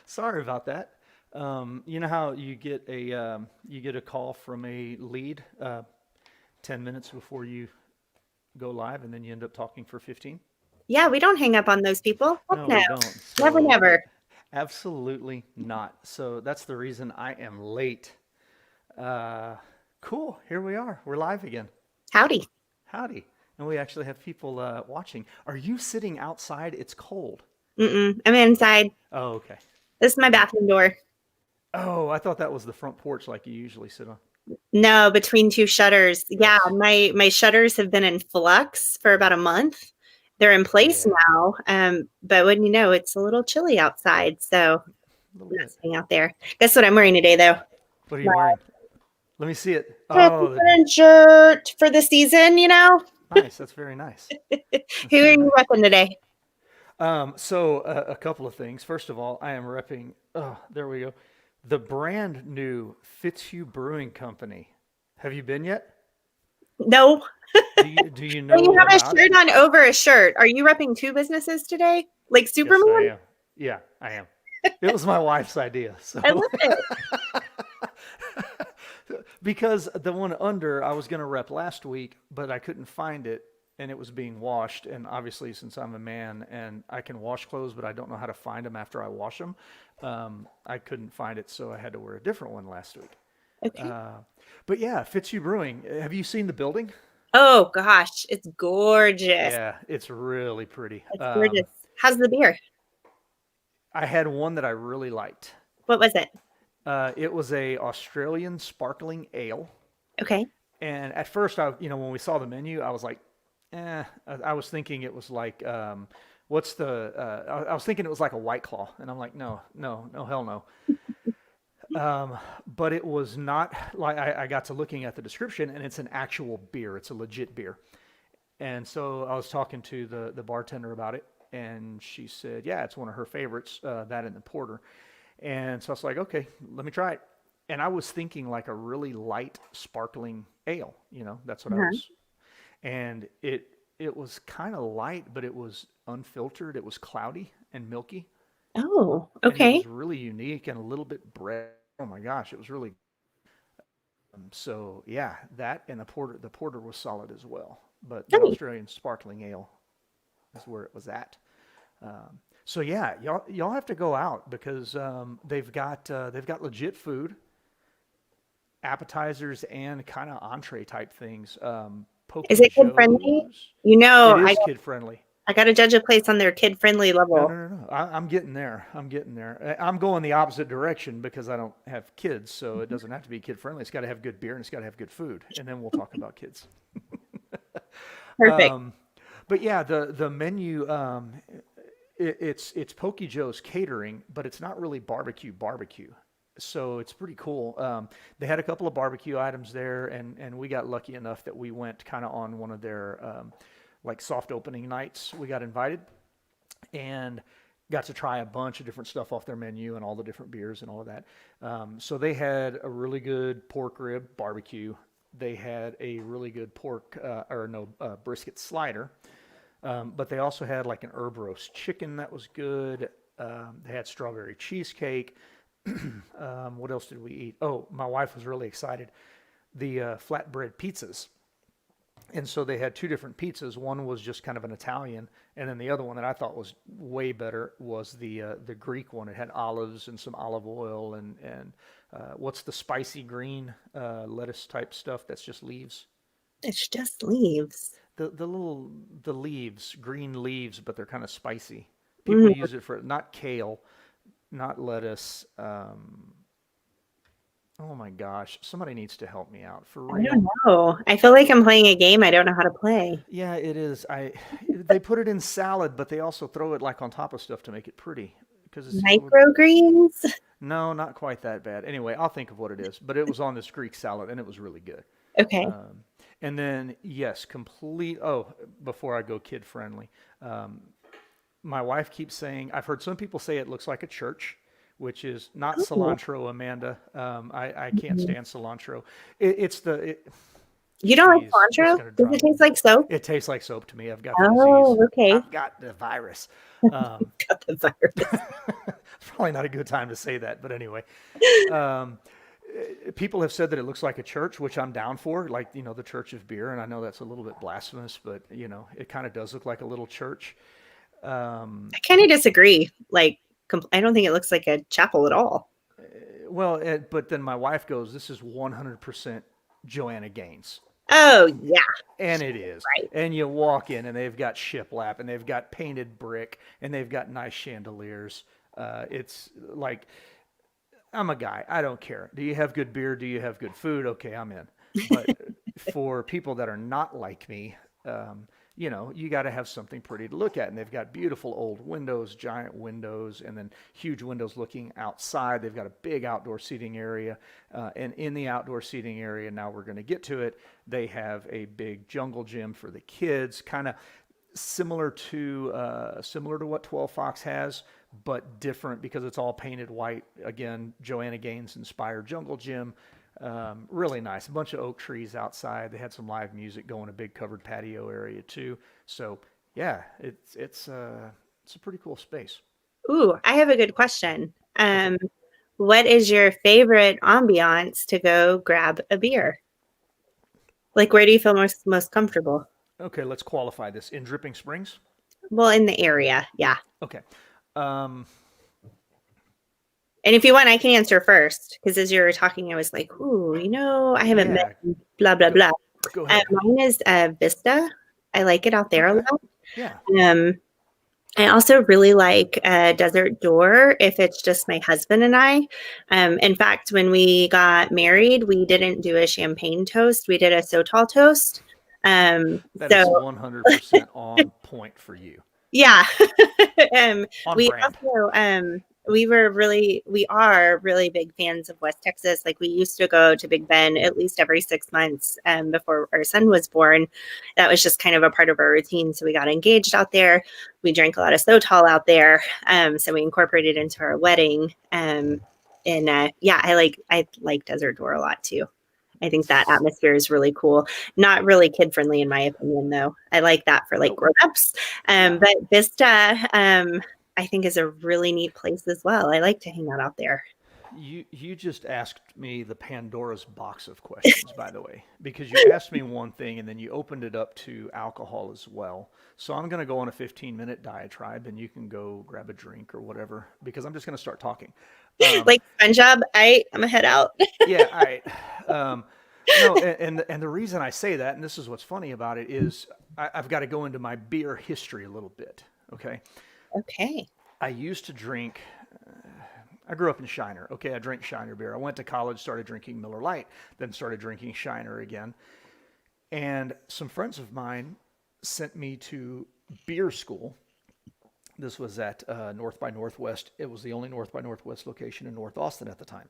Sorry about that. You know how you get a call from a lead 10 minutes before you go live, and then you end up talking for 15? Yeah, we don't hang up on those people. Heck No, no. we don't. Never, So never. absolutely not. So that's the reason I am late. Uh, cool. Here we are. We're live again. Howdy. Howdy. And we actually have people watching. Are you sitting outside? It's cold. I'm inside. Oh, okay. This is my bathroom door. Oh, I thought that was the front porch like you usually sit on. No, between two shutters. Yeah, Yes. my shutters have been in flux for about a month. They're in place Yeah, now. But when you know, it's a little chilly outside, so a little I'm not bit. sitting out there. Guess what I'm wearing today, though? What are you My wearing? Let me see it. Oh, president shirt for the season. nice. That's very nice. That's Who are very you nice. repping today? A couple of things. First of all, I am repping. Oh, there we go. The brand new Fitzhugh Brewing Company. Have you been yet? No. Do you Well, you know have a about it? shirt on over a shirt. Are you repping two businesses today? Like Yes, I Superman? am. Yeah, I am. It was my wife's idea. I So love it. because the one under I was going to rep last week, but I couldn't find it and it was being washed. And obviously, since I'm a man and I can wash clothes, but I don't know how to find them after I wash them, I couldn't find it. So I had to wear a different one last week. Okay. Uh, but yeah, Fitzhugh Brewing. Have you seen the building? Oh gosh, it's gorgeous. Yeah, it's really pretty. It's gorgeous. How's the beer? I had one that I really liked. What was it? It was a Australian sparkling ale. Okay. And at first, when we saw the menu, I was like, eh. I was thinking it was like, what's the? I was thinking it was like a White Claw, and I'm like, no, no, no, hell no. But it was not like I got to looking at the description, and it's an actual beer. It's a legit beer. And so I was talking to the bartender about it, and she said, yeah, it's one of her favorites, that and the porter. And so I was like, okay, let me try it. And I was thinking like a really light, sparkling ale. That's what I Uh-huh. was. And it was kind of light, but it was unfiltered. It was cloudy and milky, Oh, and it okay. was really unique and a little bit bread. Oh my gosh, it was really. So yeah, that and the porter was solid as well. But the Nice. Australian sparkling ale is where it was at. So yeah, y'all have to go out because they've got legit food, appetizers, and kind of entree type things. Is Pokey it kid friendly? Joe's. You It know, I is kid friendly. I got to judge a place on their kid friendly No, level. no, no, no. I'm getting there. I'm getting there. I'm going the opposite direction because I don't have kids, so it doesn't have to be kid friendly. It's got to have good beer and it's got to have good food, and then we'll talk about kids. Perfect. Um, but yeah, the menu, it's Pokey Joe's catering, but it's not really barbecue. So it's pretty cool. They had a couple of barbecue items there, and we got lucky enough that we went kind of on one of their like soft opening nights. We got invited and got to try a bunch of different stuff off their menu and all the different beers and all of that. So they had a really good pork rib barbecue. They had a really good brisket slider. But they also had like an herb roast chicken that was good. They had strawberry cheesecake. What else did we eat? Oh, my wife was really excited. The flatbread pizzas. And so they had two different pizzas. One was just kind of an Italian, and then the other one that I thought was way better was the Greek one. It had olives and some olive oil and what's the spicy green lettuce type stuff that's just leaves. It's just leaves. The leaves, green leaves, but they're kind of spicy. People Mm, use it for not kale, not lettuce. Oh my gosh, somebody needs to help me out for I don't real. know. I feel like I'm playing a game I don't know how to play. Yeah, it is. They put it in salad, but they also throw it like on top of stuff to make it pretty because Microgreens? no, not quite that bad. Anyway, I'll think of what it is, but it was on this Greek salad and it was really good. Okay. Um, and then yes, complete. Oh, before I go kid friendly, um, my wife keeps saying I've heard some people say it looks like a church, which is not Oh. cilantro, Amanda. I can't Mhm. stand cilantro. It's You don't like geez, this is cilantro? gonna Does drive it taste like soap? it tastes like soap to me. I've got the disease. Oh, okay. I've got the virus. Um, Got the virus. probably not a good time to say that, but anyway. Um, People have said that it looks like a church, which I'm down for, like, the Church of Beer. And I know that's a little bit blasphemous, but, it kind of does look like a little church. Um, I kind of disagree. Like, I don't think it looks like a chapel at all. well, but then my wife goes, this is 100% Joanna Gaines. Oh, yeah, And it is. right. And you walk in and they've got shiplap and they've got painted brick and they've got nice chandeliers. It's like, I'm a guy. I don't care. Do you have good beer? Do you have good food? Okay, I'm in. But for people that are not like me, you got to have something pretty to look at. And they've got beautiful old windows, giant windows, and then huge windows looking outside. They've got a big outdoor seating area. And in the outdoor seating area, now we're going to get to it, they have a big jungle gym for the kids, kind of similar to what 12 Fox has, but different because it's all painted white. Again, Joanna Gaines inspired jungle gym. Really nice. A bunch of oak trees outside. They had some live music going, a big covered patio area too. So yeah, it's a pretty cool space. Ooh, I have a good question. Okay. What is your favorite ambiance to go grab a beer? Like, where do you feel most comfortable? Okay, let's qualify this. In Dripping Springs? Well, in the area, yeah. Okay. Um, And if you want, I can answer first because as you were talking, I was like, "Ooh, I haven't yeah, been blah blah go, blah." go ahead. Mine is Vista. I like it out there a Okay. lot. Yeah. Um, I also really like Desert Door if it's just my husband and I. In fact, when we got married, we didn't do a champagne toast. We did a Sotal toast. Um, That is so 100% on point for you. yeah. On We brand. also we are really big fans of West Texas. Like we used to go to Big Bend at least every 6 months before our son was born. That was just kind of a part of our routine. So we got engaged out there. We drank a lot of Sotal out there. So we incorporated into our wedding. And yeah, I like Desert Door a lot too. I think that atmosphere is really cool. Not really kid friendly in my opinion, though. I like that for like Nope. grown-ups. Yeah. But Vista, I think is a really neat place as well. I like to hang out there. You just asked me the Pandora's box of questions, by the way, because you asked me one thing and then you opened it up to alcohol as well. So I'm going to go on a 15-minute diatribe and you can go grab a drink or whatever because I'm just going to start talking. Like SpongeBob, I'm gonna head out. Yeah, all right. No, and the reason I say that, and this is what's funny about it, is I've got to go into my beer history a little bit. Okay, Okay. I used to drink. I grew up in Shiner. Okay, I drank Shiner beer. I went to college, started drinking Miller Lite, then started drinking Shiner again. And some friends of mine sent me to beer school. This was at North by Northwest. It was the only North by Northwest location in North Austin at the time.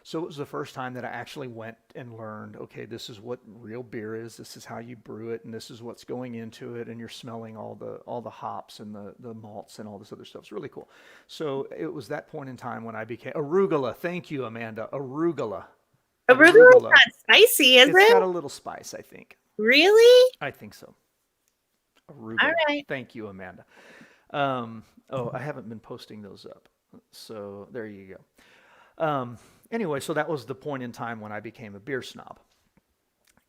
So it was the first time that I actually went and learned, okay, this is what real beer is. This is how you brew it, and this is what's going into it, and you're smelling all the hops and the malts and all this other stuff. It's really cool. So it was that point in time when I became arugula. Thank you, Amanda. Arugula. Arugula is Arugula. not spicy, is It's got it? a little spice, I think. Really? I think so. All Arugula. right. Thank you, Amanda. I haven't been posting those up. So there you go. Anyway, so that was the point in time when I became a beer snob.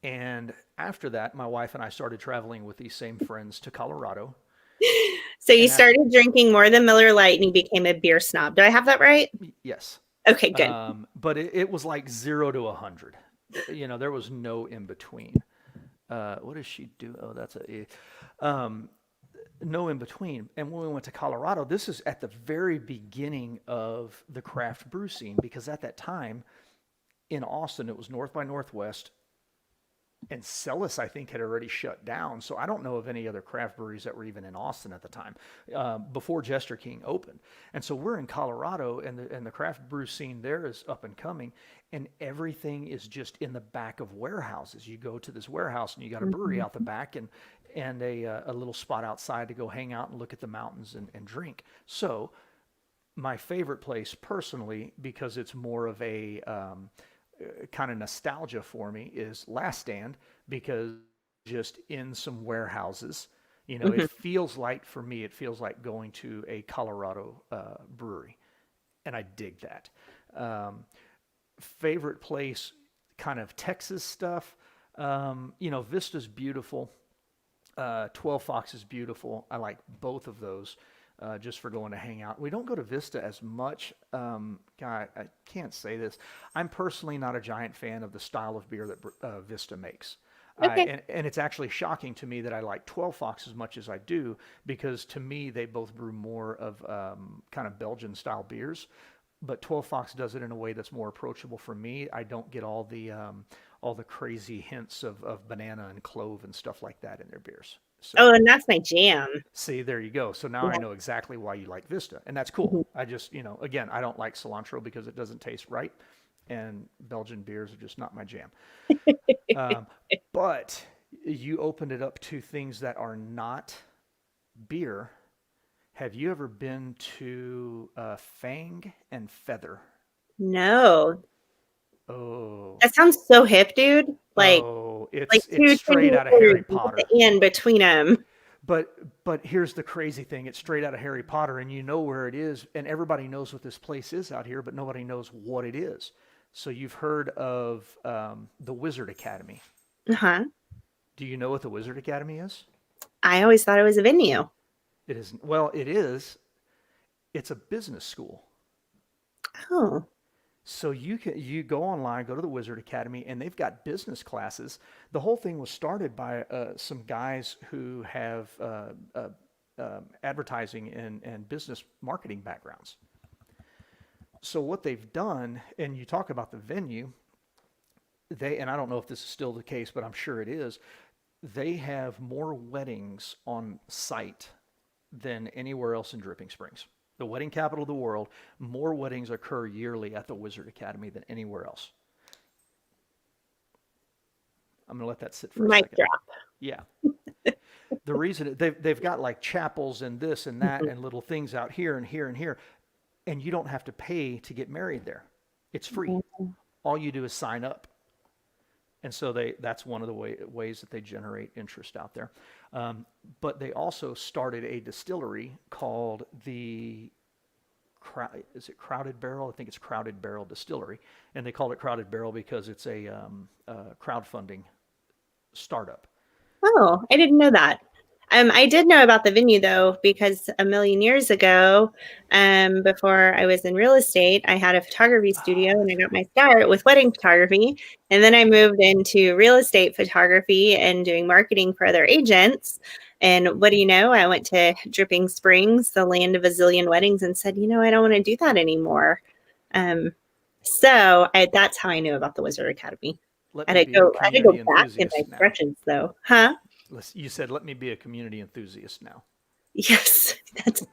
And after that, my wife and I started traveling with these same friends to Colorado. So you And after, started drinking more than Miller Lite and you became a beer snob. Do I have that right? yes. Okay, good. But it was like 0 to 100. There was no in between. What does she do? Oh, that's no in between. And when we went to Colorado, this is at the very beginning of the craft brew scene because at that time in Austin, it was North by Northwest, and Celis, I think, had already shut down. So I don't know of any other craft breweries that were even in Austin at the time before Jester King opened. And so we're in Colorado, and the craft brew scene there is up and coming, and everything is just in the back of warehouses. You go to this warehouse, and you got a brewery out the back, and a little spot outside to go hang out and look at the mountains and drink. So my favorite place personally, because it's more of a kind of nostalgia for me, is Last Stand, because just in some warehouses, Hmm. It feels like, for me, it feels like going to a Colorado brewery, and I dig that. Um, Favorite place, kind of Texas stuff. Vista's beautiful. 12 Fox is beautiful. I like both of those just for going to hang out. We don't go to Vista as much. God, I can't say this. I'm personally not a giant fan of the style of beer that Vista makes. Okay. And it's actually shocking to me that I like 12 Fox as much as I do, because to me they both brew more of kind of Belgian style beers. But 12 Fox does it in a way that's more approachable for me. I don't get all the crazy hints of banana and clove and stuff like that in their beers. Oh, So and that's my jam. see, there you go. So now I Yeah. know exactly why you like Vista, and that's Mhm. cool. I just, again, I don't like cilantro because it doesn't taste right, and Belgian beers are just not my jam. Um, but you opened it up to things that are not beer. Have you ever been to Fang and Feather? No, Oh, that sounds so hip, dude. oh, Like it's two straight trendy out of Harry words with Potter. the "and" between them. But here's the crazy thing: it's straight out of Harry Potter, and you know where it is, and everybody knows what this place is out here, but nobody knows what it is. So you've heard of the Wizard Academy. Uh-huh. Do you know what the Wizard Academy is? I always thought it was a venue. It is, well, it is. It's a business school. Oh. So you go online, go to the Wizard Academy, and they've got business classes. The whole thing was started by some guys who have advertising and business marketing backgrounds. So what they've done, and you talk about the venue, and I don't know if this is still the case, but I'm sure it is. They have more weddings on site than anywhere else in Dripping Springs. The wedding capital of the world, more weddings occur yearly at the Wizard Academy than anywhere else. I'm going to let that sit for a Mic second. drop. Yeah. The reason they've got like chapels and this and that Mhm. and little things out here and here and here, and you don't have to pay to get married there. It's free. All you do is sign up. And so that's one of the ways that they generate interest out there. But they also started a distillery called is it Crowded Barrel? I think it's Crowded Barrel Distillery. And they call it Crowded Barrel because it's a crowdfunding startup. Oh, I didn't know that. I did know about the venue though, because a million years ago, before I was in real estate, I had a photography studio Oh, and I that's got right. my start with wedding photography. And then I moved into real estate photography and doing marketing for other agents. And what do you know? I went to Dripping Springs, the land of a zillion weddings, and said, I don't want to do that anymore. Um, that's how I knew about the Wizard Academy. Let I me had to be a go. I had to go community back in my enthusiast now. spreadsheets, though, huh? You said, let me be a community enthusiast now. Yes, that's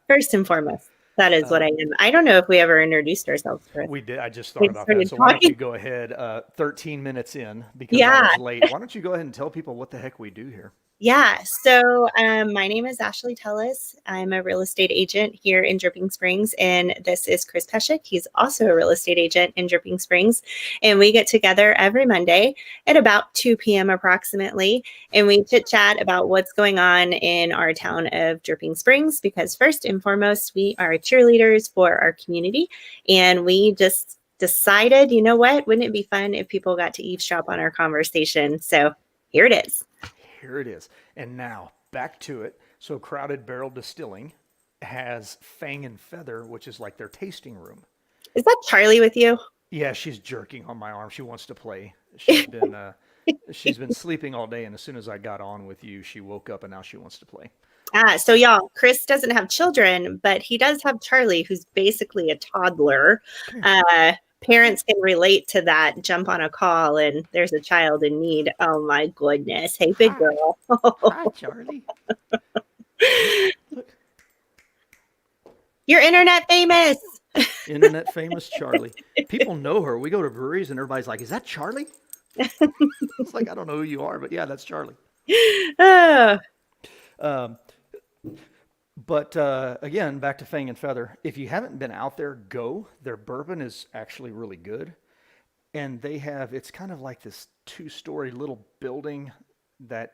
first and foremost. That is what I Um, am. I don't know if we ever introduced ourselves, Chris. we did. I just We thought just about that. started So why don't you talking. go ahead, 13 minutes in, because I Yeah. was late. Why don't you go ahead and tell people what the heck we do here? Yeah. So my name is Ashley Tullis. I'm a real estate agent here in Dripping Springs. And this is Chris Pesek. He's also a real estate agent in Dripping Springs. And we get together every Monday at about 2 p.m. approximately. And we chit chat about what's going on in our town of Dripping Springs. Because first and foremost, we are cheerleaders for our community. And we just decided, you know what? Wouldn't it be fun if people got to eavesdrop on our conversation? So here it is. Here it is. And now back to it. So Crowded Barrel Distilling has Fang and Feather, which is like their tasting room. Is that Charlie with you? Yeah, she's jerking on my arm. She wants to play. She's been sleeping all day, and as soon as I got on with you, she woke up and now she wants to play. So y'all, Chris doesn't have children, but he does have Charlie, who's basically a toddler. Come here. Come here. Parents can relate to that. Jump on a call and there's a child in need. Oh my goodness. Hey, big Hi. girl. Hi, Charlie. Look, look. You're internet famous. Internet famous Charlie. People know her. We go to breweries and everybody's like, "Is that Charlie?" It's like, I don't know who you are, but yeah, that's Charlie. Oh, Um, but again, back to Fang and Feather. If you haven't been out there, go. Their bourbon is actually really good. And it's kind of like this two-story little building that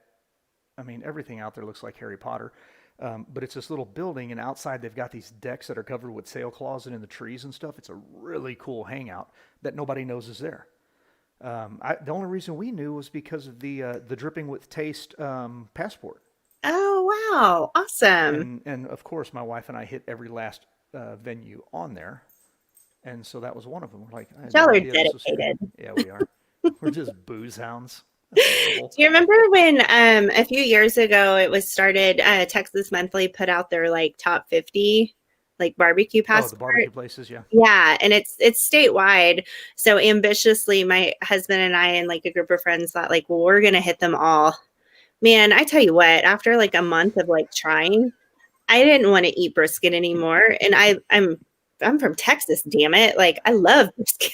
I mean, everything out there looks like Harry Potter. But it's this little building, and outside they've got these decks that are covered with sailcloths and in the trees and stuff. It's a really cool hangout that nobody knows is there. The only reason we knew was because of the dripping with taste passport, Oh, wow. Awesome. and of course my wife and I hit every last venue on there, and so that was one of them. We're like, I had Y'all no are idea this was here. dedicated. Yeah, we are. We're just booze hounds. That's Do adorable. you remember when a few years ago it was started, Texas Monthly put out their like top 50 like barbecue Oh, the passport? barbecue places, yeah. Yeah, and it's statewide. So ambitiously, my husband and I and like a group of friends thought like, well, we're gonna hit them all. Man, I tell you what, after like a month of like trying, I didn't want to eat brisket anymore. And I'm from Texas, damn it. Like I love brisket.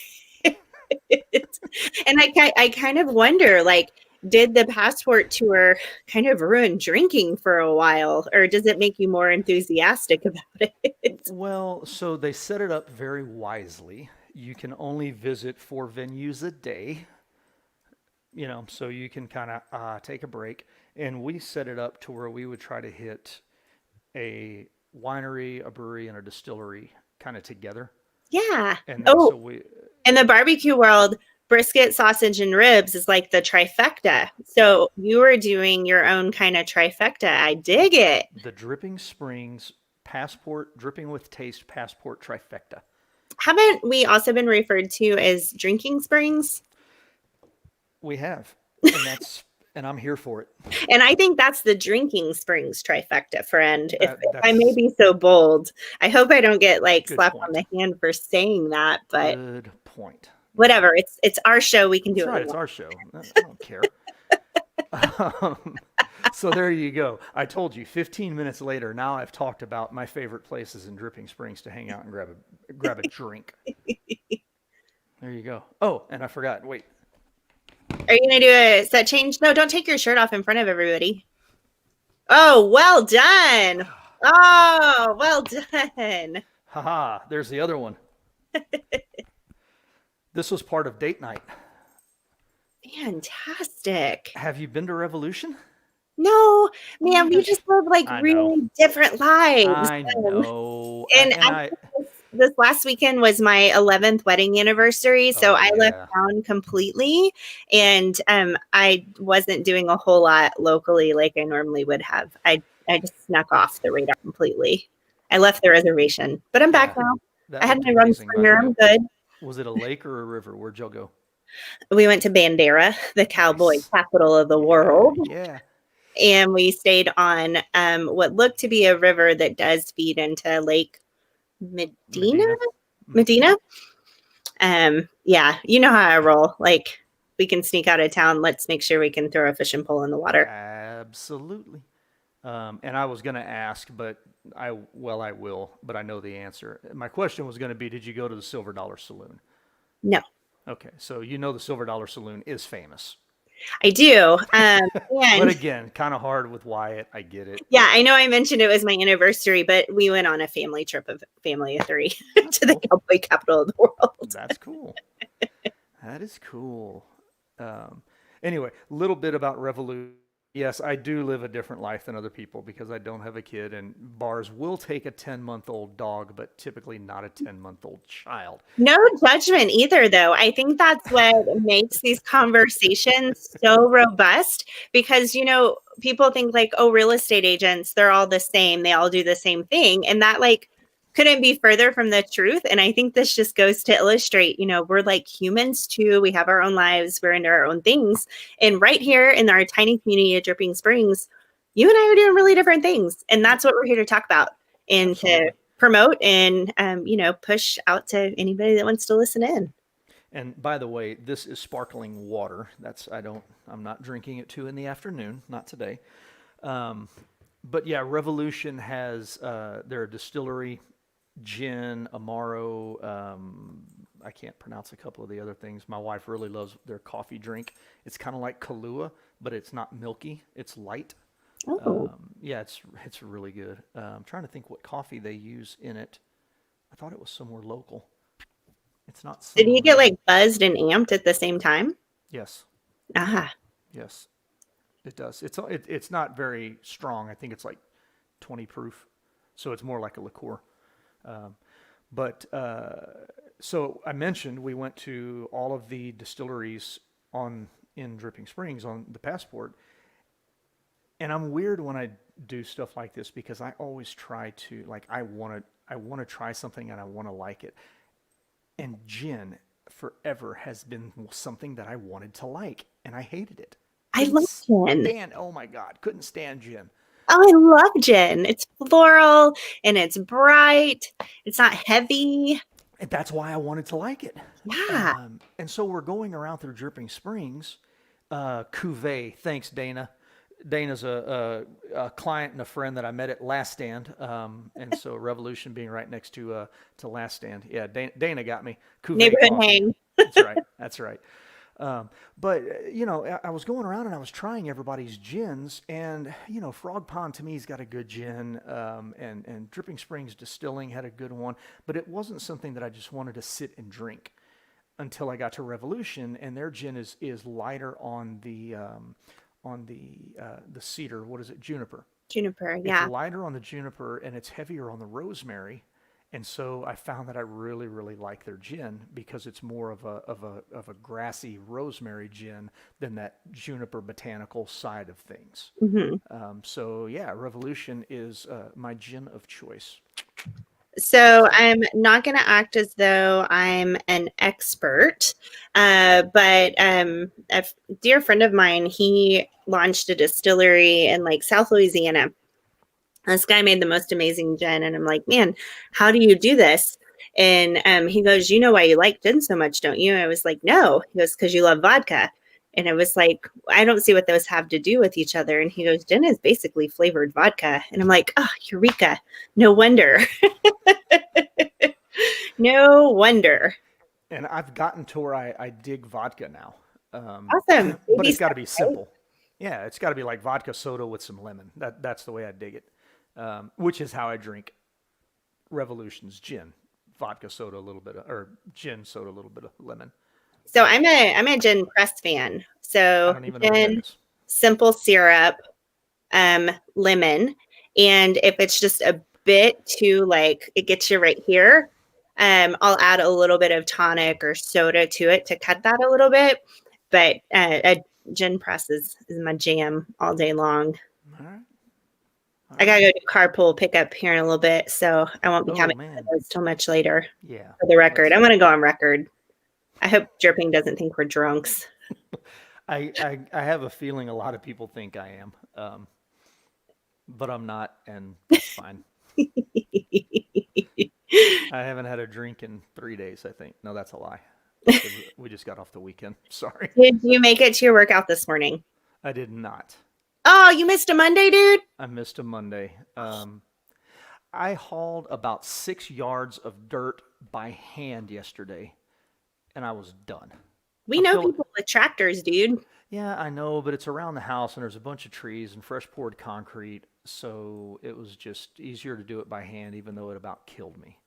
And I kind of wonder, like, did the passport tour kind of ruin drinking for a while, or does it make you more enthusiastic about it? Well, so they set it up very wisely. You can only visit 4 venues a day, so you can kind of take a break. And we set it up to where we would try to hit a winery, a brewery, and a distillery kind of together. Yeah. And then so Oh, we, in the barbecue world, brisket, sausage, and ribs is like the trifecta. So you were doing your own kind of trifecta. I dig it. the Dripping Springs Passport, Dripping with Taste Passport Trifecta. Haven't we also been referred to as drinking springs? We have, and I'm here for it. And I think that's the drinking springs trifecta, friend. If I may That's be so bold, I hope I don't get like good slapped on point. the hand for saying that, but Good point. whatever. It's our show. We can do That's it. right. We It's want. our show. I don't care. So there you go. I told you 15 minutes later, now I've talked about my favorite places in Dripping Springs to hang out and grab a drink. There you go. Oh, and I forgot. Wait. Are you gonna do a set change? No, don't take your shirt off in front of everybody. Oh, well done. Oh, well done. Haha, there's the other one. This was part of date night. Fantastic. Have you been to Revolution? No, Oh man, my we gosh. just live like I know. really different lives. I know. And And I, this last weekend was my 11th wedding anniversary, so oh I left yeah. town completely, and I wasn't doing a whole lot locally like I normally would have. I just snuck off the radar completely. I left the reservation, but I'm back Yeah. now. That I had looked my rum amazing, by the springer. way. I'm good. Was it a lake or a river? Where'd y'all go? We went to Bandera, the cowboy Nice. capital of the Yeah, world, yeah. and we stayed on what looked to be a river that does feed into Lake Medina. Medina. Medina. Yeah, you know how I roll. Like we can sneak out of town. Let's make sure we can throw a fishing pole in the water. Absolutely. And I was going to ask, but I will, but I know the answer. My question was going to be, did you go to the Silver Dollar Saloon? No, Okay, so you know the Silver Dollar Saloon is famous. I do. But And again, kind of hard with Wyatt. I get it. yeah, I know I mentioned it was my anniversary, but we went on a family trip of family of 3 That's to the cool. cowboy capital of the world. That's cool. That is cool. Anyway, a little bit about Revolution. Yes, I do live a different life than other people because I don't have a kid, and bars will take a 10-month-old dog, but typically not a 10-month-old child. No judgment either, though. I think that's what makes these conversations so robust because, people think like, oh, real estate agents, they're all the same. They all do the same thing. And that like couldn't be further from the truth. And I think this just goes to illustrate, we're like humans too. We have our own lives. We're into our own things. And right here in our tiny community of Dripping Springs, you and I are doing really different things. And that's what we're here to talk about and Absolutely. to promote and, push out to anybody that wants to listen in. And by the way, this is sparkling water. I'm not drinking it 2 in the afternoon, not today. But yeah, Revolution has their distillery, gin, Amaro. I can't pronounce a couple of the other things. My wife really loves their coffee drink. It's kind of like Kahlua, but it's not milky. It's light. Oh, Yeah, it's really good. I'm trying to think what coffee they use in it. I thought it was somewhere local. It's not did you somewhere. get like buzzed and amped at the same time? Yes, Ah, yes. It does. It's not very strong. I think it's like 20 proof, so it's more like a liqueur. Um, but so I mentioned we went to all of the distilleries on in Dripping Springs on the Passport, and I'm weird when I do stuff like this because I always try to like I want to try something and I want to like it. And gin forever has been something that I wanted to like, and I hated it. I Couldn't love gin. stand. Oh my God, couldn't stand gin. Oh, I love gin. It's floral and it's bright. It's not heavy. And that's why I wanted to like it. Yeah. And so we're going around through Dripping Springs, Cuvée. Thanks, Dana. Dana's a client and a friend that I met at Last Stand, and so Revolution being right next to Last Stand. Yeah, Dana got me Cuvée Neighborhood coffee. hang. That's right. That's right. But I was going around and I was trying everybody's gins, and Frog Pond to me's got a good gin, and Dripping Springs Distilling had a good one, but it wasn't something that I just wanted to sit and drink until I got to Revolution, and their gin is lighter on the cedar. What is it? Juniper. Juniper. It's Yeah. lighter on the juniper and it's heavier on the rosemary. And so I found that I really, really like their gin because it's more of a grassy rosemary gin than that juniper botanical side of things. hmm So yeah, Revolution is my gin of choice. So I'm not going to act as though I'm an expert, but dear friend of mine, he launched a distillery in like South Louisiana. This guy made the most amazing gin, and I'm like, man, how do you do this? And he goes, you know why you like gin so much, don't you? I was like, no. He goes, because you love vodka. And I was like, I don't see what those have to do with each other. And he goes, gin is basically flavored vodka. And I'm like, oh, eureka. No wonder. No wonder. And I've gotten to where I dig vodka now. Awesome. But Baby it's got to be steps, right? simple. Yeah, it's got to be like vodka soda with some lemon. That's the way I dig it. Which is how I drink Revolution's gin, vodka soda, a little bit of, or gin soda, a little bit of lemon. So I'm a gin press fan. I So don't even know what that gin, is. simple syrup, lemon, and if it's just a bit too like it gets you right here, I'll add a little bit of tonic or soda to it to cut that a little bit. But a gin press is my jam all day long. All right. All I gotta right. go do carpool pickup here in a little bit, so I won't be Oh having man. those till much later. Yeah. For the record, Let's. I'm gonna go on record. I hope Dripping doesn't think we're drunks. I have a feeling a lot of people think I am, but I'm not, and that's fine. I haven't had a drink in 3 days. I think. No, that's a lie. We just got off the weekend. Sorry, Did you make it to your workout this morning? I did not. Oh, you missed a Monday, dude. I missed a Monday. I hauled about 6 yards of dirt by hand yesterday, and I was done. We I'm know feeling. people with tractors, dude. Yeah, I know, but it's around the house, and there's a bunch of trees and fresh poured concrete, so it was just easier to do it by hand, even though it about killed me.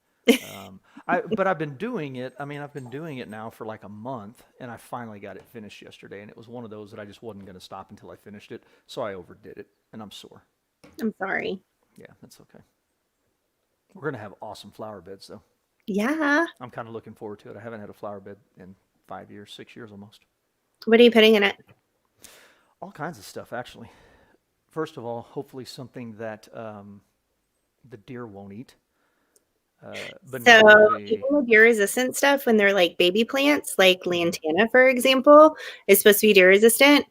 But I've been doing it. I mean, I've been doing it now for like a month, and I finally got it finished yesterday. And it was one of those that I just wasn't going to stop until I finished it, so I overdid it, and I'm sore. I'm sorry. Yeah, that's okay. We're gonna have awesome flower beds, though. Yeah. I'm kind of looking forward to it. I haven't had a flower bed in 5 years, 6 years almost. What are you putting in it? All kinds of stuff, actually. First of all, hopefully something that the deer won't eat. Banana So would be. even the deer resistant stuff, when they're like baby plants, like lantana, for example, is supposed to be deer resistant.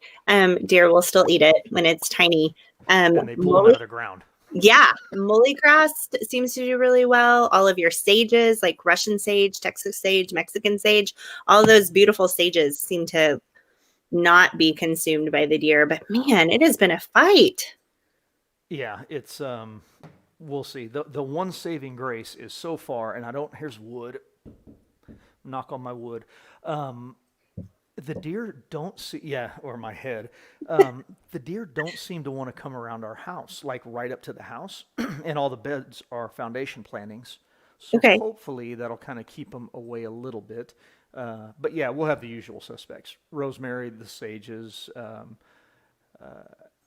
Deer will still eat it when it's tiny. And they pull them out of the ground. Yeah, mully grass seems to do really well. All of your sages, like Russian sage, Texas sage, Mexican sage, all those beautiful sages seem to not be consumed by the deer. But man, it has been a fight. Yeah, it's we'll see. The one saving grace is so far, and I don't. Here's wood. Knock on my wood. The deer don't see. Yeah, or my head. The deer don't seem to want to come around our house, like right up to the house, and all the beds are foundation plantings. So Okay. hopefully that'll kind of keep them away a little bit. But yeah, we'll have the usual suspects: rosemary, the sages,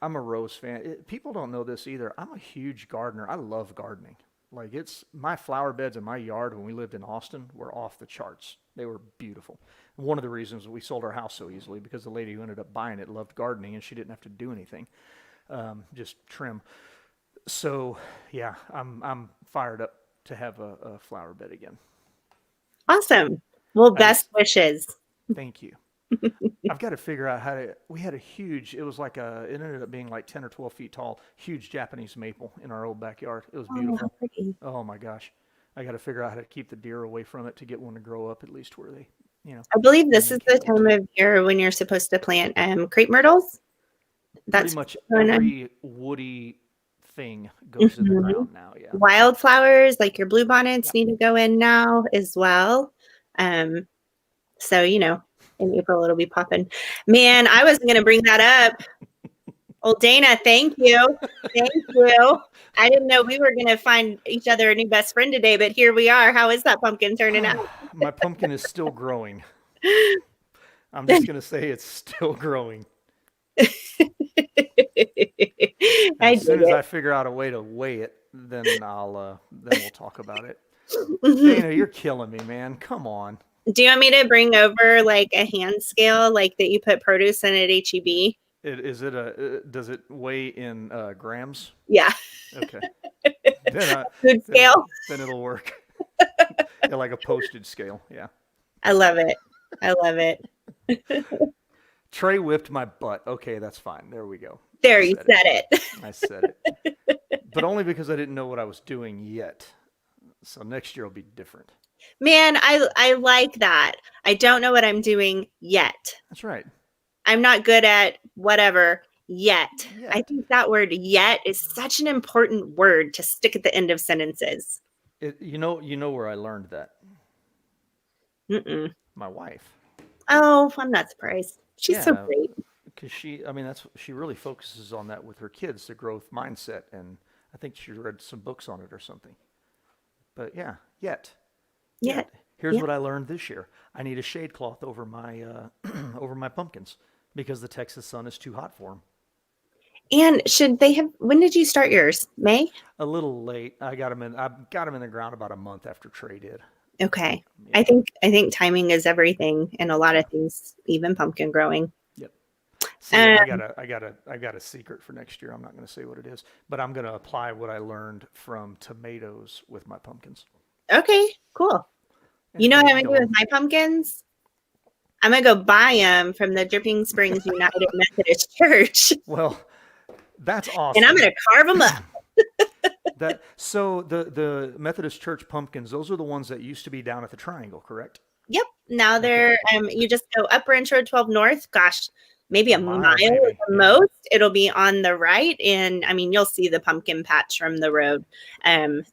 I'm a rose fan. People don't know this either. I'm a huge gardener. I love gardening. Like it's my flower beds in my yard when we lived in Austin were off the charts. They were beautiful. One of the reasons we sold our house so easily because the lady who ended up buying it loved gardening and she didn't have to do anything, just trim. So yeah, I'm fired up to have a flower bed again. Awesome. Well, I best just wishes. thank you. I've got to figure out how to. We had a huge. It was like it ended up being like 10 or 12 feet tall, huge Japanese maple in our old backyard. It was Oh, how beautiful. pretty. Oh my gosh, I got to figure out how to keep the deer away from it to get one to grow up at least where they, I believe then this they is can the get time to it. of year when you're supposed to plant crepe myrtles. Pretty That's much going on. every woody thing goes in the Mhm. ground now. Yeah. Wildflowers, like your blue Yeah. bonnets, need to go in now as well. Um, so in April it'll be popping. Man, I wasn't gonna bring that up. Well, Dana, thank you. Thank you. I didn't know we were gonna find each other a new best friend today, but here we are. How is that pumpkin turning out? My pumpkin is still growing. I'm just gonna say it's still growing. And I as dig soon as it. I figure out a way to weigh it, then we'll talk about it. Dana, you're killing me, man. Come on. Do you want me to bring over like a hand scale, like that you put produce in at HEB? Does it weigh in grams? Yeah, Okay. Then I, food scale. then it'll work. Yeah, like a postage scale. Yeah. I love it. I love it. Trey whipped my butt. Okay, that's fine. There we go. There, I you said said it. it. I said it. But only because I didn't know what I was doing yet. So next year will be different. Man, I like that. I don't know what I'm doing yet. That's right. I'm not good at whatever yet. I Yet. think that word yet is such an important word to stick at the end of sentences. You know where I learned that? Mm-mm. My wife. Oh, I'm not surprised. She's so Yeah, great. because she really focuses on that with her kids, the growth mindset, and I think she read some books on it or something. But yeah, yet. Yet. Here's Yeah. what I learned this year. I need a shade cloth over my over my pumpkins because the Texas sun is too hot for them. And should they have, when did you start yours? May? A little late. I got them in the ground about a month after Trey did. Okay. Yeah. I think timing is everything in a lot of things, even pumpkin growing. Yep. See, Um, I got a secret for next year. I'm not going to say what it is, but I'm going to apply what I learned from tomatoes with my pumpkins. okay, cool. And You know it'll what I'm kill gonna do with 'em. my pumpkins? I'm gonna go buy them from the Dripping Springs United Methodist Church, Well, that's and I'm awesome. gonna carve them up. So the Methodist Church pumpkins, those are the ones that used to be down at the Triangle, correct? Yep. Now Okay. they're you just go up Ranch Road 12 North. Gosh, maybe a mile at Maybe. the Yeah. most. It'll be on the right, and I mean you'll see the pumpkin patch from the road.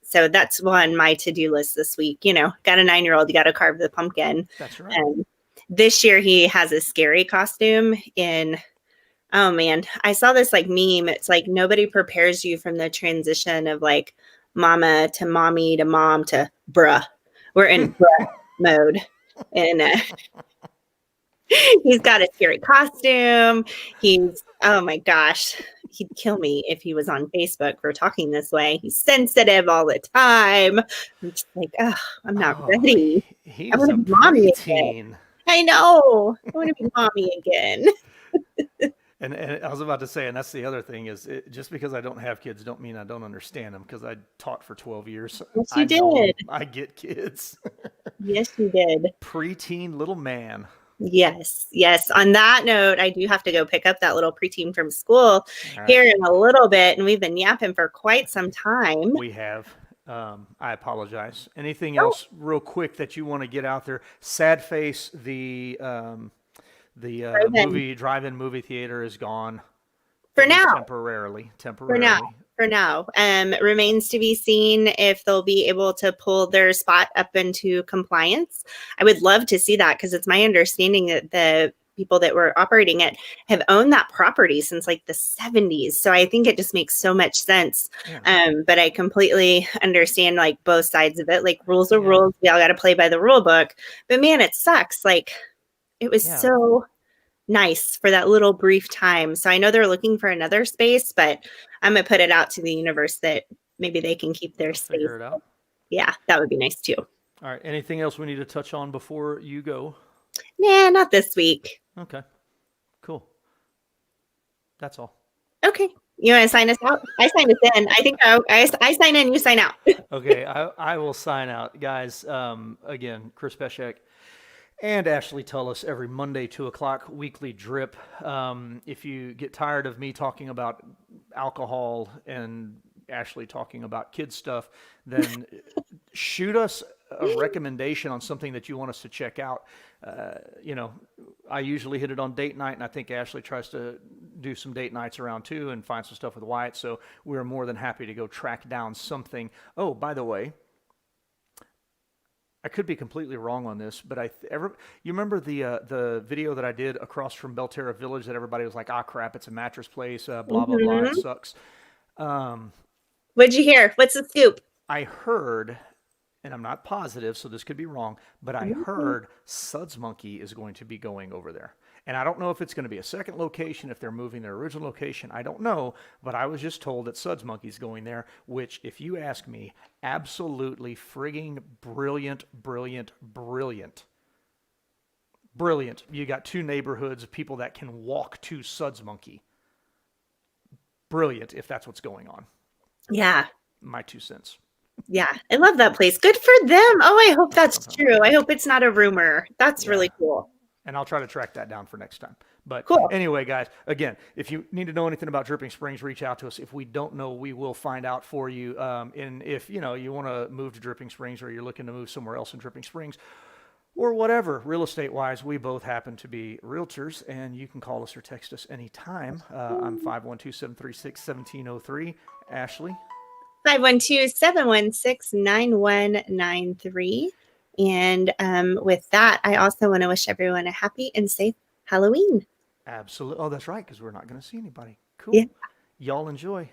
So that's on my to-do list this week. Got a 9-year-old, you got to carve the pumpkin. That's right. This year he has a scary costume in. Oh man, I saw this like meme. It's like nobody prepares you from the transition of like mama to mommy to mom to bruh. We're in bruh mode. And he's got a scary costume. Oh my gosh, he'd kill me if he was on Facebook for talking this way. He's sensitive all the time. I'm just like, oh, I'm not Oh, ready. he I is want a to be mommy again. preteen. I know. I want to be mommy again. And I was about to say, and that's the other thing is, just because I don't have kids, don't mean I don't understand them. Because I taught for 12 years, Yes, I you know 'em. did. I get kids. Yes, you did. Preteen little man. Yes, yes. On that note, I do have to go pick up that little preteen from school All right, here in a little bit, and we've been yapping for quite some time. we have. I apologize. Anything Oh, else, real quick, that you want to get out there? Sad Face, the drive-in. drive-in movie theater is gone. For At least now. temporarily. For now. For now. Remains to be seen if they'll be able to pull their spot up into compliance. I would love to see that because it's my understanding that the people that were operating it have owned that property since like the 70s. So I think it just makes so much sense. Yeah. But I completely understand like both sides of it. Like rules are Yeah. rules. We all got to play by the rule book. But man, it sucks. Like it was Yeah. so nice for that little brief time. So I know they're looking for another space, but I'm gonna put it out to the universe that maybe they can keep their They'll space. figure it out. Yeah, that would be nice too. All right. Anything else we need to touch on before you go? Nah, not this week. Okay. Cool. That's all. Okay. You want to sign us out? I sign us in. I think I sign in, you sign out. Okay. I will sign out. Guys, again, Chris Pesek and Ashley Tullis every Monday, 2:00, weekly drip. If you get tired of me talking about alcohol and Ashley talking about kid stuff, then shoot us a recommendation on something that you want us to check out. I usually hit it on date night, and I think Ashley tries to do some date nights around too and find some stuff with Wyatt. So we're more than happy to go track down something. Oh, by the way, I could be completely wrong on this, but you remember the video that I did across from Belterra Village that everybody was like, "Ah, crap, it's a mattress place, blah blah blah, it sucks." What'd you hear? What's the scoop? I heard, and I'm not positive, so this could be wrong, but I heard Suds Monkey is going to be going over there. And I don't know if it's going to be a second location, if they're moving their original location. I don't know, but I was just told that Suds Monkey's going there, which, if you ask me, absolutely frigging brilliant, brilliant, brilliant. Brilliant. You got two neighborhoods of people that can walk to Suds Monkey. Brilliant, if that's what's going on. Yeah. My 2 cents. Yeah, I love that place. Good for them. Oh, I hope that's true. I hope it's not a rumor. That's really cool. And I'll try to track that down for next time. But cool. Anyway, guys, again, if you need to know anything about Dripping Springs, reach out to us. If we don't know, we will find out for you. And if you want to move to Dripping Springs, or you're looking to move somewhere else in Dripping Springs, or whatever, real estate wise, we both happen to be realtors, and you can call us or text us anytime. I'm 512-736-1703. Ashley? 512-716-9193. And with that, I also want to wish everyone a happy and safe Halloween. Absolutely. Oh, that's right, because we're not going to see anybody. Cool. Yeah. Y'all enjoy.